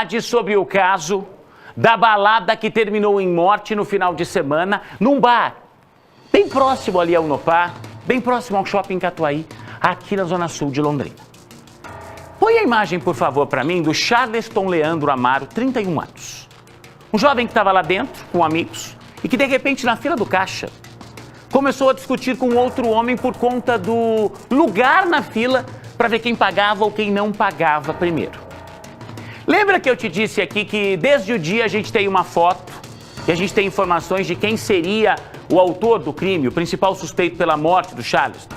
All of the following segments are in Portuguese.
novidades sobre o caso da balada que terminou em morte no final de semana num bar bem próximo ali ao Unopar, bem próximo ao Shopping Catuaí, aqui na Zona Sul de Londrina. Põe a imagem, por favor, para mim, do Charleston Leandro Amaro, 31 anos. Um jovem que estava lá dentro, com amigos, e que, de repente, na fila do caixa, começou a discutir com outro homem por conta do lugar na fila para ver quem pagava ou quem não pagava primeiro. Lembra que eu te disse aqui que, desde o dia, a gente tem uma foto e a gente tem informações de quem seria o autor do crime, o principal suspeito pela morte do Charleston?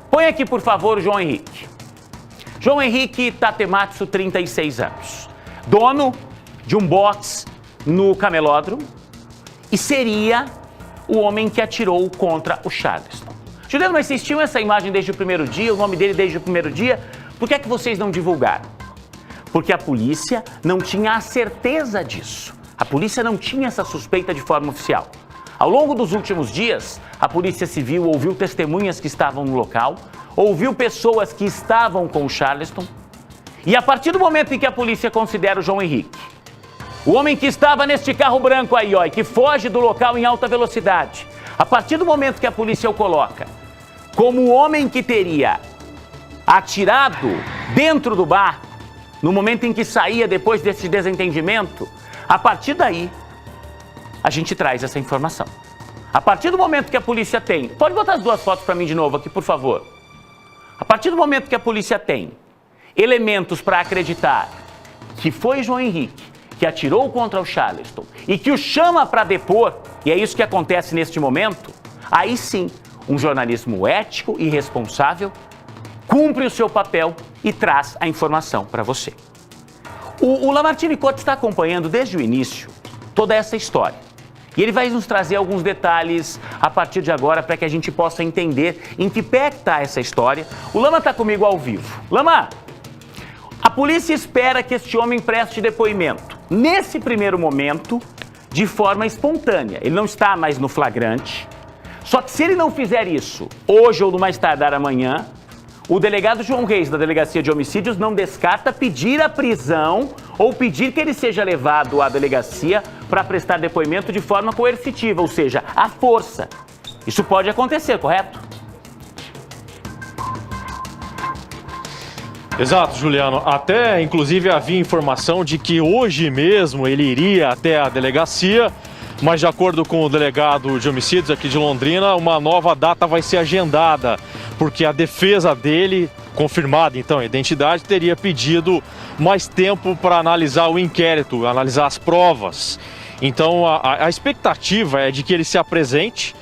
Põe aqui, por favor, o João Henrique. João Henrique Tatematsu, 36 anos. Dono de um box no camelódromo e seria o homem que atirou contra o Charleston. Juliano, mas vocês tinham essa imagem desde o primeiro dia, o nome dele desde o primeiro dia? Por que é que vocês não divulgaram? Porque a polícia não tinha a certeza disso. A polícia não tinha essa suspeita de forma oficial. Ao longo dos últimos dias, a Polícia Civil ouviu testemunhas que estavam no local, ouviu pessoas que estavam com o Charleston, e a partir do momento em que a polícia considera o João Henrique, o homem que estava neste carro branco aí, ó, e que foge do local em alta velocidade, a partir do momento que a polícia o coloca como o homem que teria atirado dentro do bar, no momento em que saía depois desse desentendimento, a partir daí, a gente traz essa informação. A partir do momento que a polícia tem... Pode botar as duas fotos para mim de novo aqui, por favor. A partir do momento que a polícia tem elementos para acreditar que foi João Henrique que atirou contra o Charleston e que o chama para depor, e é isso que acontece neste momento, aí sim, um jornalismo ético e responsável cumpre o seu papel e traz a informação para você. O Lamartine Cote está acompanhando desde o início toda essa história. E ele vai nos trazer alguns detalhes a partir de agora para que a gente possa entender em que pé está essa história. O Lama está comigo ao vivo. Lama, a polícia espera que este homem preste depoimento, nesse primeiro momento, de forma espontânea. Ele não está mais no flagrante. Só que se ele não fizer isso, hoje ou no mais tardar amanhã, o delegado João Reis, da Delegacia de Homicídios, não descarta pedir a prisão ou pedir que ele seja levado à delegacia para prestar depoimento de forma coercitiva, ou seja, à força. Isso pode acontecer, correto? Exato, Juliano. Até, inclusive, havia informação de que hoje mesmo ele iria até a delegacia, mas de acordo com o delegado de homicídios aqui de Londrina, uma nova data vai ser agendada, porque a defesa dele, confirmada então a identidade, teria pedido mais tempo para analisar o inquérito, analisar as provas. Então a expectativa é de que ele se apresente,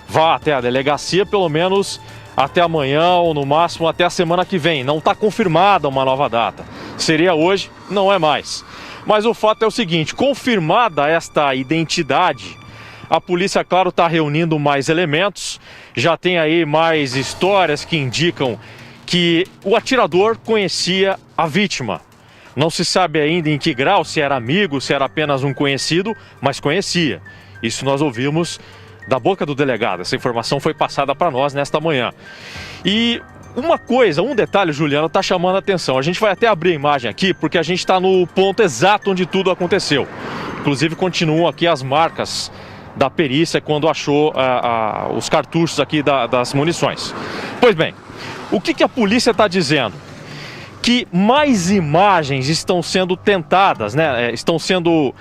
vá até a delegacia pelo menos até amanhã ou no máximo até a semana que vem. Não está confirmada uma nova data. Seria hoje, não é mais. Mas o fato é o seguinte, confirmada esta identidade, a polícia, claro, está reunindo mais elementos, já tem aí mais histórias que indicam que o atirador conhecia a vítima. Não se sabe ainda em que grau, se era amigo, se era apenas um conhecido, mas conhecia. Isso nós ouvimos da boca do delegado, essa informação foi passada para nós nesta manhã. E uma coisa, um detalhe, Juliano, está chamando a atenção. A gente vai até abrir a imagem aqui, porque a gente está no ponto exato onde tudo aconteceu. Inclusive, continuam aqui as marcas da perícia quando achou os cartuchos aqui das munições. Pois bem, o que a polícia está dizendo? Que mais imagens estão sendo tentadas, né? Estão sendo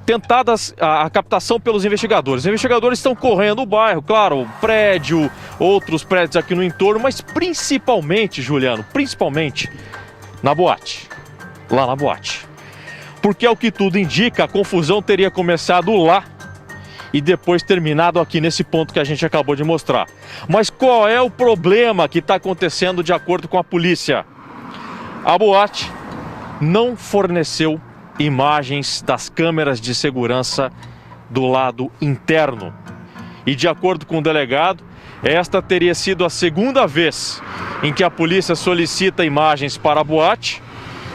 tentadas a captação pelos investigadores. Os investigadores estão correndo o bairro, claro, o prédio, outros prédios aqui no entorno, mas principalmente, Juliano, principalmente na boate, lá na boate. Porque é o que tudo indica, a confusão teria começado lá e depois terminado aqui nesse ponto que a gente acabou de mostrar. Mas qual é o problema que está acontecendo de acordo com a polícia? A boate não forneceu imagens das câmeras de segurança do lado interno. E de acordo com o delegado, esta teria sido a segunda vez em que a polícia solicita imagens para a boate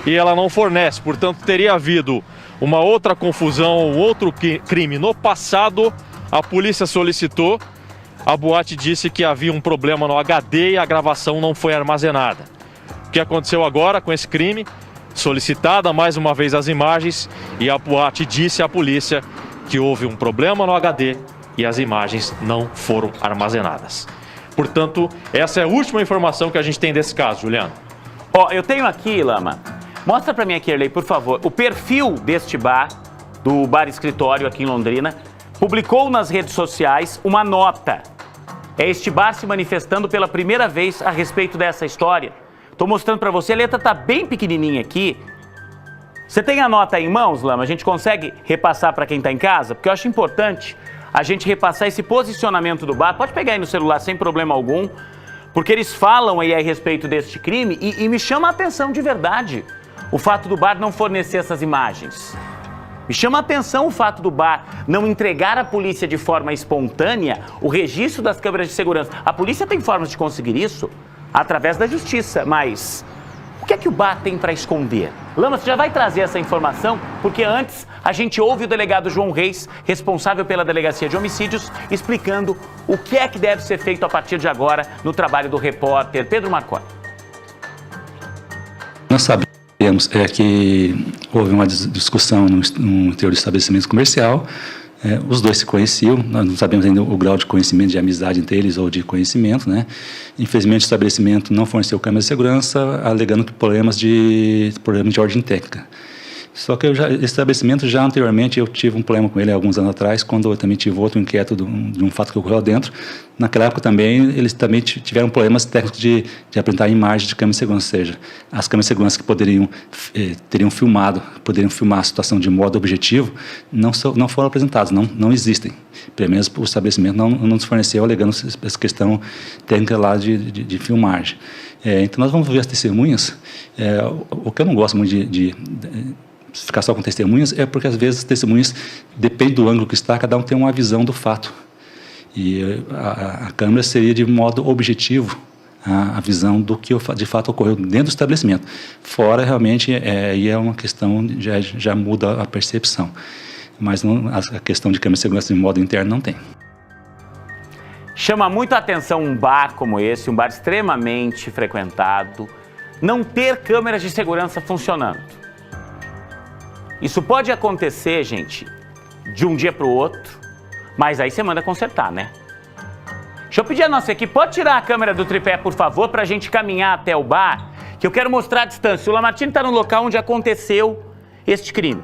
e ela não fornece. Portanto, teria havido uma outra confusão, um outro crime no passado. A polícia solicitou, a boate disse que havia um problema no HD e a gravação não foi armazenada. O que aconteceu agora com esse crime? solicitada mais uma vez as imagens e a boate disse à polícia que houve um problema no HD e as imagens não foram armazenadas. Portanto, essa é a última informação que a gente tem desse caso, Juliano. Ó, eu tenho aqui, Lama, mostra pra mim aqui, Erlei, por favor, o perfil deste bar, do Bar Escritório aqui em Londrina, publicou nas redes sociais uma nota. É este bar se manifestando pela primeira vez a respeito dessa história. Tô mostrando pra você, a letra tá bem pequenininha aqui. Você tem a nota aí em mãos, Lama? A gente consegue repassar pra quem tá em casa? Porque eu acho importante a gente repassar esse posicionamento do bar. Pode pegar aí no celular sem problema algum, porque eles falam aí a respeito deste crime e me chama a atenção de verdade o fato do bar não fornecer essas imagens. Me chama a atenção o fato do bar não entregar à polícia de forma espontânea o registro das câmeras de segurança. A polícia tem formas de conseguir isso através da justiça, mas o que é que o bar tem para esconder? Lama, você já vai trazer essa informação, porque antes a gente ouve o delegado João Reis, responsável pela Delegacia de Homicídios, explicando o que é que deve ser feito a partir de agora no trabalho do repórter Pedro Marconi. Nós sabemos que houve uma discussão no interior do estabelecimento comercial. Os dois se conheciam, nós não sabemos ainda o grau de conhecimento, de amizade entre eles ou de conhecimento, né? Infelizmente, o estabelecimento não forneceu câmeras de segurança, alegando que problemas de ordem técnica. Só que esse estabelecimento, já anteriormente, eu tive um problema com ele há alguns anos atrás, quando eu também tive outro inquérito de um fato que ocorreu lá dentro. Naquela época também, eles também tiveram problemas técnicos de apresentar imagens de câmeras de segurança, ou seja, as câmeras de segurança que poderiam filmar a situação de modo objetivo, não foram apresentadas, não existem. Pelo menos o estabelecimento não nos forneceu, alegando essa questão técnica lá de filmagem. Então, nós vamos ver as testemunhas. O que eu não gosto muito de ficar só com testemunhas é porque, às vezes, as testemunhas, depende do ângulo que está, cada um tem uma visão do fato. E a câmera seria de modo objetivo a visão do que de fato ocorreu dentro do estabelecimento. Fora, realmente, aí é uma questão, já muda a percepção. Mas a questão de câmera de segurança de modo interno não tem. Chama muito a atenção um bar como esse, um bar extremamente frequentado, não ter câmeras de segurança funcionando. Isso pode acontecer, gente, de um dia para o outro, mas aí você manda consertar, né? Deixa eu pedir a nossa equipe, pode tirar a câmera do tripé, por favor, para a gente caminhar até o bar, que eu quero mostrar a distância. O Lamartine está no local onde aconteceu este crime.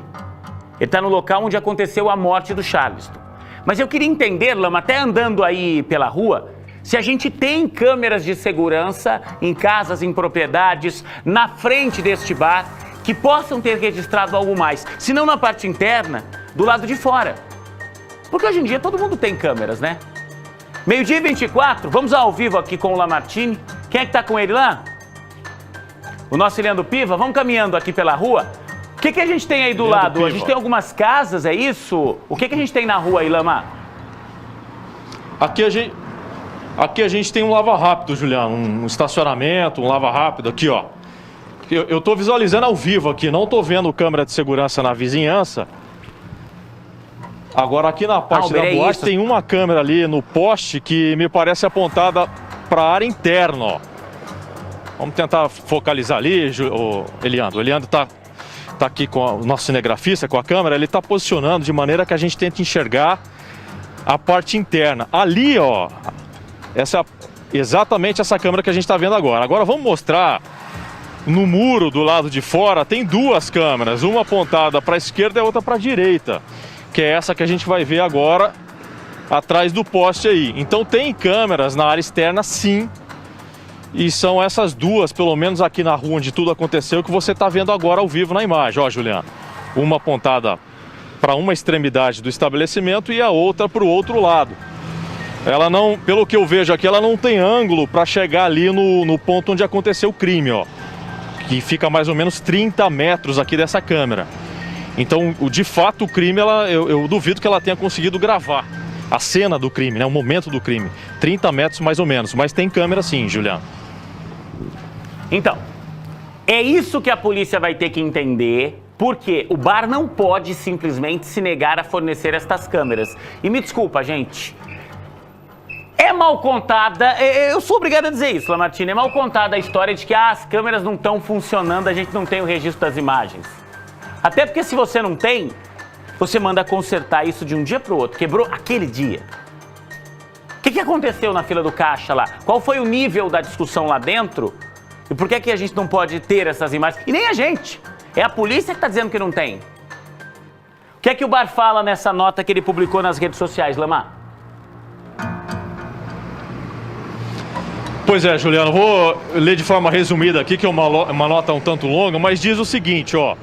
Ele está no local onde aconteceu a morte do Charleston. Mas eu queria entender, Lama, até andando aí pela rua, se a gente tem câmeras de segurança em casas, em propriedades, na frente deste bar, que possam ter registrado algo mais, se não na parte interna, do lado de fora. Porque hoje em dia todo mundo tem câmeras, né? 12h24, vamos ao vivo aqui com o Lamartine. Quem é que tá com ele lá? O nosso Leandro Piva, vamos caminhando aqui pela rua. O que a gente tem aí do lado? Piva. A gente tem algumas casas, é isso? O que a gente tem na rua aí, Lama? Aqui a gente tem um lava-rápido, Juliano, um estacionamento, um lava-rápido aqui, ó. Eu tô visualizando ao vivo aqui, não tô vendo câmera de segurança na vizinhança. Agora aqui na parte da boate tem uma câmera ali no poste que me parece apontada para a área interna, ó. Vamos tentar focalizar ali, Eliandro. O Eliandro tá aqui com o nosso cinegrafista, com a câmera, ele tá posicionando de maneira que a gente tente enxergar a parte interna. Ali, ó, exatamente essa câmera que a gente tá vendo agora. Agora vamos mostrar no muro do lado de fora, tem duas câmeras, uma apontada para a esquerda e a outra para a direita, que é essa que a gente vai ver agora atrás do poste aí. Então tem câmeras na área externa, sim, e são essas duas, pelo menos aqui na rua onde tudo aconteceu, que você está vendo agora ao vivo na imagem, ó, Juliano. Uma apontada para uma extremidade do estabelecimento e a outra para o outro lado. Ela não, pelo que eu vejo aqui, ela não tem ângulo para chegar ali no ponto onde aconteceu o crime, ó, que fica mais ou menos 30 metros aqui dessa câmera. Então, de fato, o crime, eu duvido que ela tenha conseguido gravar a cena do crime, né, o momento do crime. 30 metros mais ou menos, mas tem câmera sim, Juliano. Então, é isso que a polícia vai ter que entender, porque o bar não pode simplesmente se negar a fornecer estas câmeras. E me desculpa, gente, É mal contada, eu sou obrigado a dizer isso, Lamartine, é mal contada a história de que as câmeras não estão funcionando, a gente não tem o registro das imagens. Até porque se você não tem, você manda consertar isso de um dia para o outro. Quebrou aquele dia. O que aconteceu na fila do caixa lá? Qual foi o nível da discussão lá dentro? E por que a gente não pode ter essas imagens? E nem a gente. É a polícia que está dizendo que não tem. O que é que o Bar fala nessa nota que ele publicou nas redes sociais, Lamar? Pois é, Juliano, vou ler de forma resumida aqui, que é uma nota um tanto longa, mas diz o seguinte, ó,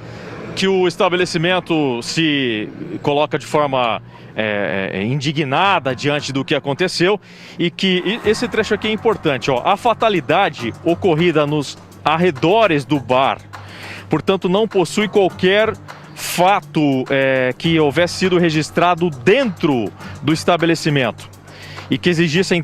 que o estabelecimento se coloca de forma indignada diante do que aconteceu e que esse trecho aqui é importante, ó, a fatalidade ocorrida nos arredores do bar, portanto, não possui qualquer fato que houvesse sido registrado dentro do estabelecimento e que exigisse a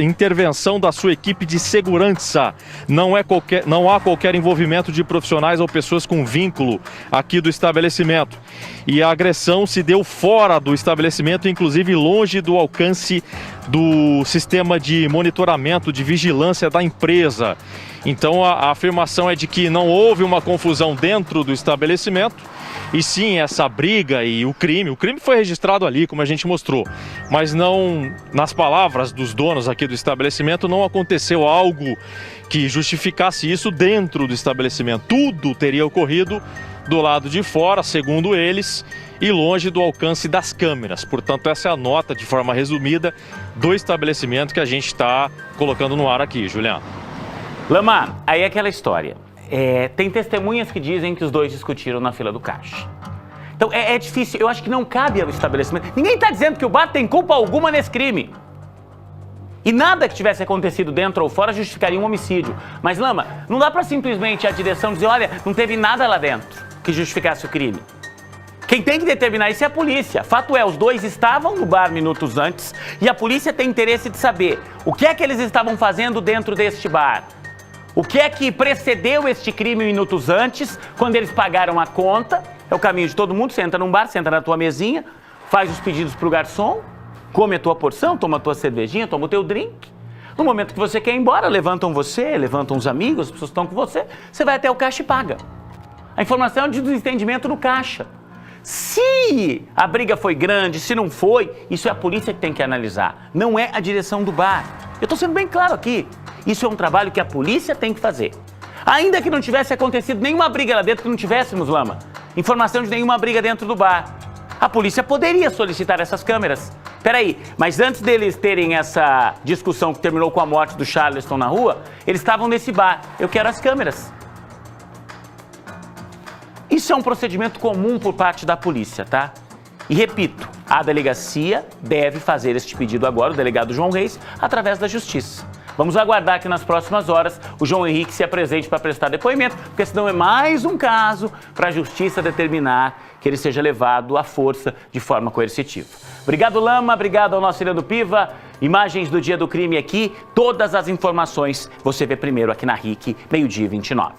intervenção da sua equipe de segurança. Não há qualquer envolvimento de profissionais ou pessoas com vínculo aqui do estabelecimento. E a agressão se deu fora do estabelecimento, inclusive longe do alcance do sistema de monitoramento, de vigilância da empresa. Então a afirmação é de que não houve uma confusão dentro do estabelecimento, e sim essa briga e o crime foi registrado ali, como a gente mostrou, mas não, nas palavras dos donos aqui do estabelecimento, não aconteceu algo que justificasse isso dentro do estabelecimento. Tudo teria ocorrido do lado de fora, segundo eles, e longe do alcance das câmeras. Portanto, essa é a nota, de forma resumida, do estabelecimento que a gente está colocando no ar aqui, Juliano. Lamar, aí é aquela história. Tem testemunhas que dizem que os dois discutiram na fila do caixa. Então é difícil, eu acho que não cabe ao estabelecimento. Ninguém está dizendo que o bar tem culpa alguma nesse crime. E nada que tivesse acontecido dentro ou fora justificaria um homicídio. Mas, Lama, não dá para simplesmente a direção dizer, olha, não teve nada lá dentro que justificasse o crime. Quem tem que determinar isso é a polícia. Fato é, os dois estavam no bar minutos antes e a polícia tem interesse de saber o que é que eles estavam fazendo dentro deste bar. O que é que precedeu este crime minutos antes, quando eles pagaram a conta? É o caminho de todo mundo, você entra num bar, senta na tua mesinha, faz os pedidos pro garçom, come a tua porção, toma a tua cervejinha, toma o teu drink. No momento que você quer ir embora, levantam você, levantam os amigos, as pessoas estão com você, você vai até o caixa e paga. A informação é de desentendimento no caixa. Se a briga foi grande, se não foi, isso é a polícia que tem que analisar, não é a direção do bar. Eu estou sendo bem claro aqui. Isso é um trabalho que a polícia tem que fazer. Ainda que não tivesse acontecido nenhuma briga lá dentro, que não tivéssemos, Lama, informação de nenhuma briga dentro do bar, a polícia poderia solicitar essas câmeras. Peraí, mas antes deles terem essa discussão que terminou com a morte do Charleston na rua, eles estavam nesse bar. Eu quero as câmeras. Isso é um procedimento comum por parte da polícia, tá? E repito, a delegacia deve fazer este pedido agora, o delegado João Reis, através da justiça. Vamos aguardar que nas próximas horas o João Henrique se apresente para prestar depoimento, porque senão é mais um caso para a justiça determinar que ele seja levado à força de forma coercitiva. Obrigado, Lama, obrigado ao nosso Irando Piva. Imagens do dia do crime aqui, todas as informações você vê primeiro aqui na RIC, 12h29.